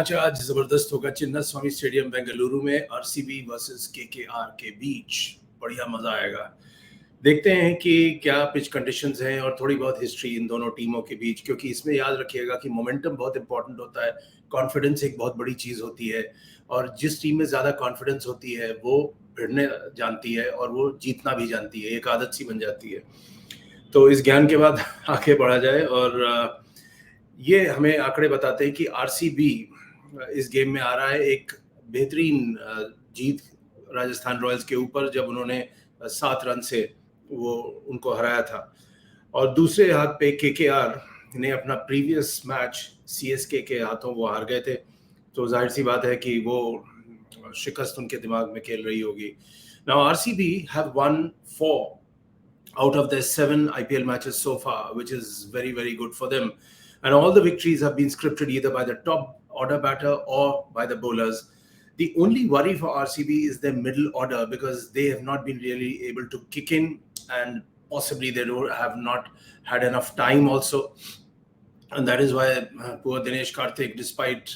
Match आज जबरदस्त होगा चिन्ना स्वामी स्टेडियम बेंगलुरु में आरसीबी वर्सेस केकेआर के बीच। बढ़िया मजा आएगा। देखते हैं कि क्या पिच कंडीशंस हैं और थोड़ी बहुत हिस्ट्री इन दोनों टीमों के बीच, क्योंकि इसमें याद रखिएगा कि मोमेंटम बहुत इंपॉर्टेंट होता है। कॉन्फिडेंस एक बहुत बड़ी चीज होती है और जिस टीम में ज्यादा कॉन्फिडेंस होती है वो भिड़ने जानती है और वो जीतना भी जानती है। एक आदत सी बन जाती है। तो इस ज्ञान के बाद आगे बढ़ा जाए और ये हमें आंकड़े बताते हैं कि आरसीबी इस गेम में आ रहा है एक बेहतरीन जीत राजस्थान रॉयल्स के ऊपर, जब उन्होंने 7 रन से वो उनको हराया था। और दूसरे हाथ पे केकेआर ने अपना प्रीवियस मैच सीएसके के हाथों वो हार गए थे, तो जाहिर सी बात है कि वो शिकस्त उनके दिमाग में खेल रही होगी। Now RCB have won 4 out of their 7 IPL matches so far, which is very, very good for them. And all the victories have been scripted either by the top order batter or by the bowlers. The only worry for RCB is their middle order, because they have not been really able to kick in, and possibly they have not had enough time also. And that is why poor Dinesh Karthik, despite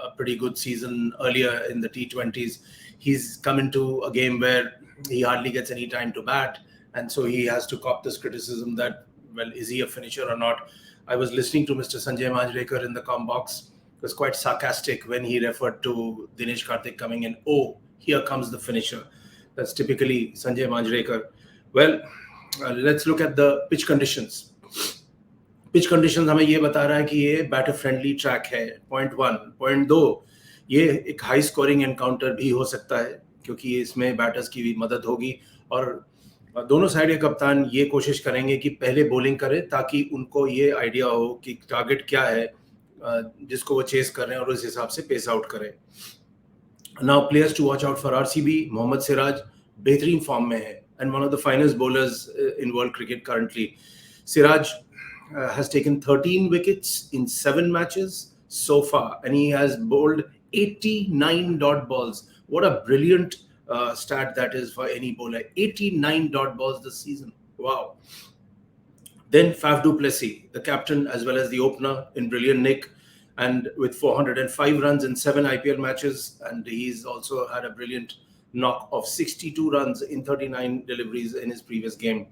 a pretty good season earlier in the T20s, he's come into a game where he hardly gets any time to bat. And so he has to cop this criticism that, well, is he a finisher or not? I was listening to Mr. Sanjay Manjrekar in the comm box. It was quite sarcastic when he referred to Dinesh Karthik coming in. Oh, here comes the finisher. That's typically Sanjay Manjrekar. Well, let's look at the pitch conditions. Pitch conditions हमें ये बता रहा है कि ये batter friendly track है। Point 1। Point 2, ये एक हाई स्कोरिंग एनकाउंटर भी हो सकता है, क्योंकि इसमें बैटर्स की भी मदद होगी और दोनों साइड के कप्तान ये कोशिश करेंगे कि पहले बॉलिंग करें, ताकि उनको ये आइडिया हो कि टारगेट क्या है जिसको वो चेस कर रहे हैं और उस हिसाब से पेस आउट करें। Now players to watch out for RCB. Mohammed Siraj बेहतरीन फॉर्म में है and one of the finest bowlers in world cricket currently. Siraj has taken 13 wickets in 7 matches so far, and he has bowled 89 dot balls. What a brilliant stat that is for any bowler. 89 dot balls this season. Wow. Then Faf du Plessis, the captain as well as the opener, in brilliant nick, and with 405 runs in 7 IPL matches, and he's also had a brilliant knock of 62 runs in 39 deliveries in his previous game.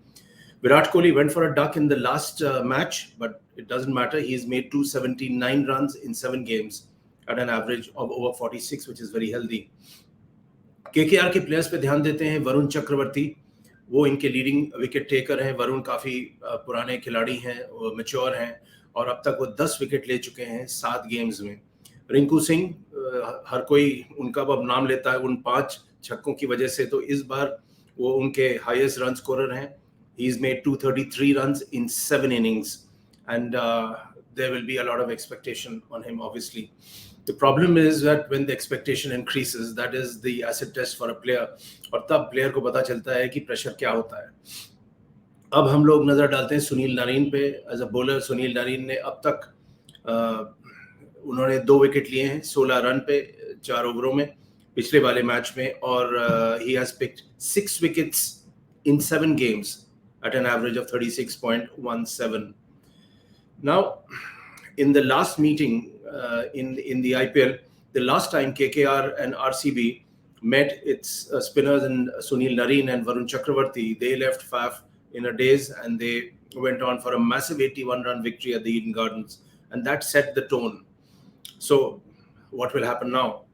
Virat Kohli went for a duck in the last match, but it doesn't matter. He's made 279 runs in 7 games at an average of over 46, which is very healthy. KKR के players पे ध्यान देते हैं। वरुण चक्रवर्ती, वो इनके leading wicket taker हैं। वरुण काफ़ी पुराने खिलाड़ी हैं, वो मैच्योर हैं और अब तक वो 10 विकेट ले चुके हैं 7 गेम्स में। रिंकू सिंह, हर कोई उनका अब नाम लेता है उन 5 छक्कों की वजह से, तो इस बार वो उनके हाईएस्ट रन स्कोरर हैं। He's made 233 runs in 7 innings, and there will be a lot of expectation on him, obviously. The problem is that when the expectation increases, that is the acid test for a player, और तब player को पता चलता है कि pressure क्या होता है। अब हम लोग नज़र डालते हैं सुनील नारीन पे। As a bowler Sunil Narine ने अब तक उन्होंने 2 विकेट लिए हैं 16 रन पे 4 ओवरों में पिछले वाले मैच में, और he has picked 6 wickets in 7 games at an average of 36.17. Now, in the last meeting in the IPL, the last time KKR and RCB met, its spinners and Sunil Narine and Varun Chakravarti, they left Faf in a daze and they went on for a massive 81-run victory at the Eden Gardens, and that set the tone. So, what will happen now?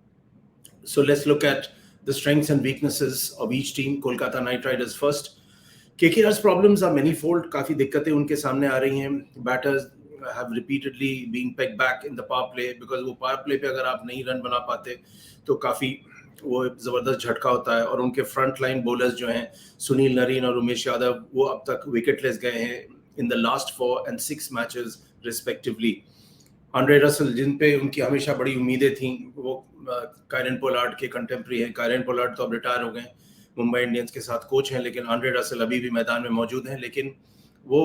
So, let's look at the strengths and weaknesses of each team. Kolkata Knight Riders first. KKR's problems are manifold. काफ़ी दिक्कतें उनके सामने आ रही हैं। Batters have repeatedly been pegged back in the power play, because वो power play पे अगर आप नहीं रन बना पाते तो काफ़ी वो ज़बरदस्त झटका होता है। और उनके फ्रंट लाइन बॉलर्स जो हैं सुनील नरीन और उमेश यादव, वो अब तक विकेटलेस गए हैं in the last 4 and 6 matches respectively. Andre Russell, जिन पे उनकी हमेशा बड़ी उम्मीदें थीं, वो कायरन पोलार्ड के कंटेम्प्रेरी हैं। कायरन पोलार्ड तो अब रिटायर हो गए, मुंबई इंडियंस के साथ कोच हैं, लेकिन आंड्रे रसल अभी भी मैदान में मौजूद हैं, लेकिन वो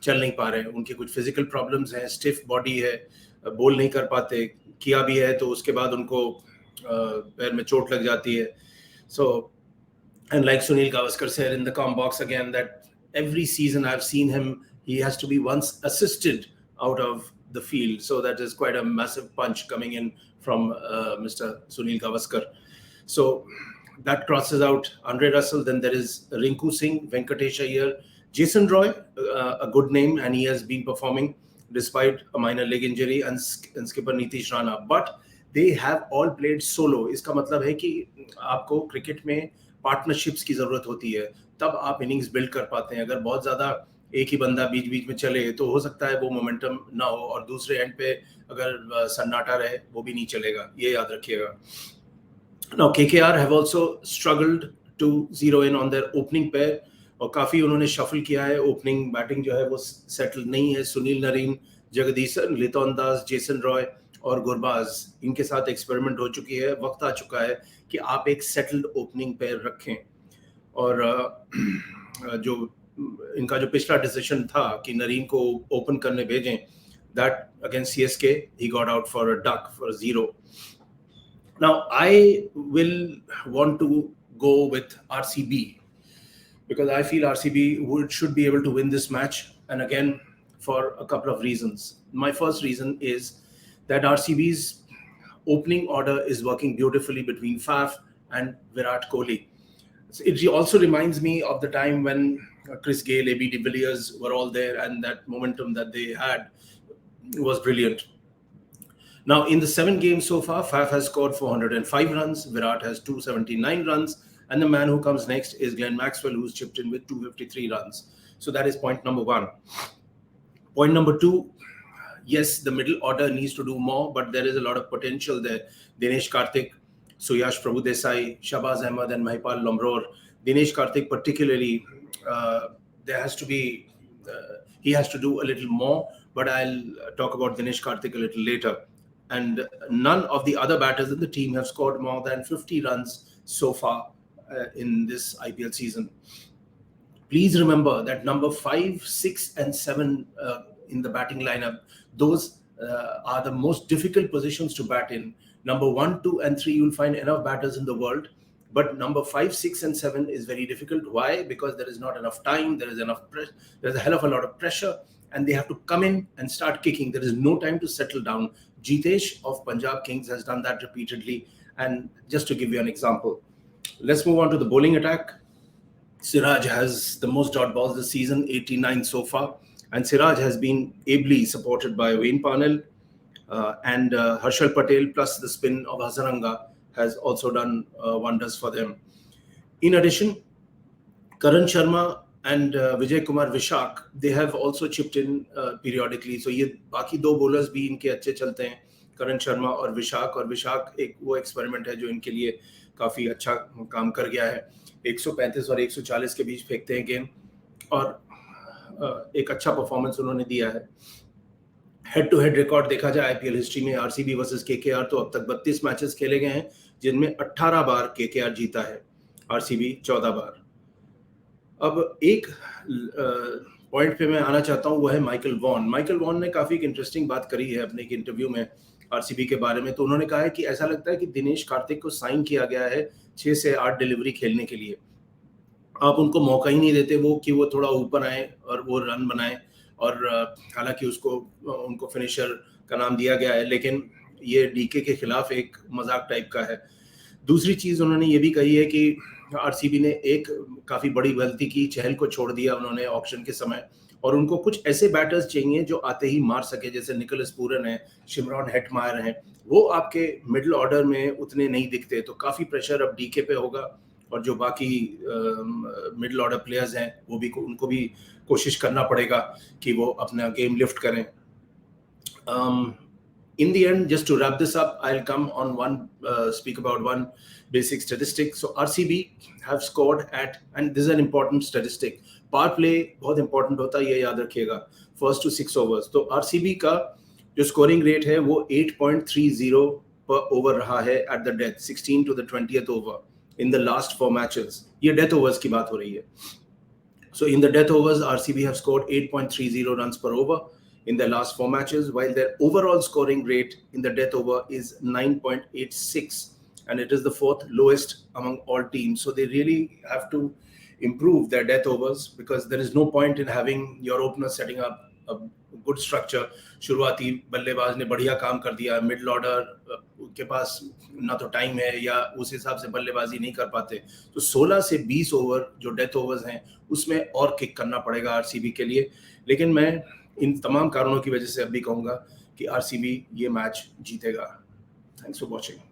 चल नहीं पा रहे हैं। उनकी कुछ फिजिकल प्रॉब्लम्स हैं, स्टिफ बॉडी है, बोल नहीं कर पाते। किया भी है तो उसके बाद उनको पैर में चोट लग जाती है। So and like Sunil Gavaskar said in the comm box again that every season I've seen him, he has to be once assisted out of the field. So that is quite a massive punch coming in from Mr. Sunil Gavaskar. So that crosses out Andre Russell. Then there is Rinku Singh, Venkatesh Iyer, Jason Roy, a good name, and he has been performing despite a minor leg injury, and skipper Nitish Rana. But they have all played solo. इसका मतलब है कि आपको cricket में partnerships की जरूरत होती है, तब आप इनिंग्स बिल्ड कर पाते हैं. अगर बहुत ज्यादा एक ही बंदा बीच बीच में चले तो हो सकता है वो मोमेंटम ना हो, और दूसरे एंड पे अगर सन्नाटा रहे वो भी नहीं चलेगा. ये याद रखिएगा. Now KKR have also struggled to zero in on their opening pair, और काफी उन्होंने शफल किया है. ओपनिंग बैटिंग जो है वो सेटल नहीं है. सुनील नरीन, जगदीशन, लितौन दास, जेसन रॉय और गुरबाज, इनके साथ एक्सपेरिमेंट हो चुकी है. वक्त आ चुका है कि आप एक सेटल्ड ओपनिंग पेयर रखें. और जो इनका जो पिछला डिसीजन था कि नरीन को ओपन करने भेजें, that against CSK he got out for a duck for 0. Now I will want to go with RCB because I feel RCB should be able to win this match, and again for a couple of reasons. My first reason is that RCB's opening order is working beautifully between Faf and Virat Kohli. It also reminds me of the time when Chris Gayle, AB de Villiers were all there, and that momentum that they had was brilliant. Now, in the 7 games so far, Faf has scored 405 runs, Virat has 279 runs, and the man who comes next is Glenn Maxwell, who's chipped in with 253 runs. So that is point number 1. Point number 2, yes, the middle order needs to do more, but there is a lot of potential there. Dinesh Karthik, Suyash Prabhudesai, Shabaz Ahmed, and Mahipal Lomror. Dinesh Karthik particularly, there has to be, he has to do a little more, but I'll talk about Dinesh Karthik a little later. And none of the other batters in the team have scored more than 50 runs so far in this IPL season. Please remember that number 5, 6, and 7 in the batting lineup, those are the most difficult positions to bat in. Number 1, 2, and 3, you'll find enough batters in the world. But number 5, 6, and 7 is very difficult. Why? Because there is not enough time. There is there's a hell of a lot of pressure, and they have to come in and start kicking. There is no time to settle down. Jitesh of Punjab Kings has done that repeatedly. And just to give you an example, let's move on to the bowling attack. Siraj has the most dot balls this season, 89 so far. And Siraj has been ably supported by Wayne Parnell, and Harshal Patel, plus the spin of Hasaranga has also done wonders for them. In addition, Karan Sharma and Vijay Kumar Vishak, they have also chipped in periodically. So ये बाकी 2 bowlers भी इनके अच्छे चलते हैं, करण शर्मा और विशाख एक वो एक्सपेरिमेंट है जो इनके लिए काफी अच्छा काम कर गया है. 135 और 140 के बीच फेंकते हैं गेंद, और एक अच्छा परफॉर्मेंस उन्होंने दिया है. हेड टू हेड रिकॉर्ड देखा जाए आईपीएल हिस्ट्री में RCB वर्सेस KKR, तो अब तक 32 मैचेस खेले गए हैं, जिनमें 18 बार KKR जीता है, RCB 14 बार. अब एक पॉइंट पे मैं आना चाहता हूँ, वो है माइकल वॉन ने काफी एक इंटरेस्टिंग बात करी है अपने एक इंटरव्यू में RCB के बारे में. तो उन्होंने कहा है कि ऐसा लगता है कि दिनेश कार्तिक को साइन किया गया है 6 से 8 डिलीवरी खेलने के लिए. आप उनको मौका ही नहीं देते कि वो थोड़ा ऊपर आए और वो रन बनाए, और हालांकि उनको फिनिशर का नाम दिया गया है, लेकिन ये डीके के खिलाफ एक मजाक टाइप का है. दूसरी चीज उन्होंने ये भी कही है कि RCB ने एक काफी बड़ी गलती की, चहल को छोड़ दिया उन्होंने ऑक्शन के समय, और उनको कुछ ऐसे बैटर्स चाहिए जो आते ही मार सके, जैसे निकोलस पूरन है, शिमरॉन हेटमायर हैं. वो आपके मिडिल ऑर्डर में उतने नहीं दिखते. तो काफी प्रेशर अब डीके पे होगा, और जो बाकी मिडिल ऑर्डर प्लेयर्स हैं उनको भी कोशिश करना पड़ेगा कि वो अपना गेम लिफ्ट करें. In the end, just to wrap this up, I'll come on speak about one basic statistic. So RCB have scored at, and this is an important statistic, power play बहुत important होता है, ये याद रखिएगा, first to 6 overs. तो RCB का जो scoring rate है वो 8.30 per over रहा है at the death, 16 to the 20th over in the last 4 matches. ये death overs की बात हो रही है. So in the death overs, RCB have scored 8.30 runs per over in their last 4 matches, while their overall scoring rate in the death over is 9.86, and it is the 4th lowest among all teams. So they really have to improve their death overs, because there is no point in having your opener setting up good structure, शुरुआती बल्लेबाज ने बढ़िया काम कर दिया, middle order के पास ना तो टाइम है या उस हिसाब से बल्लेबाजी नहीं कर पाते, तो 16 से 20 ओवर जो डेथ ओवर्स हैं उसमें और किक करना पड़ेगा आरसीबी के लिए। लेकिन मैं इन तमाम कारणों की वजह से अब भी कहूँगा कि आरसीबी ये मैच जीतेगा। Thanks for watching.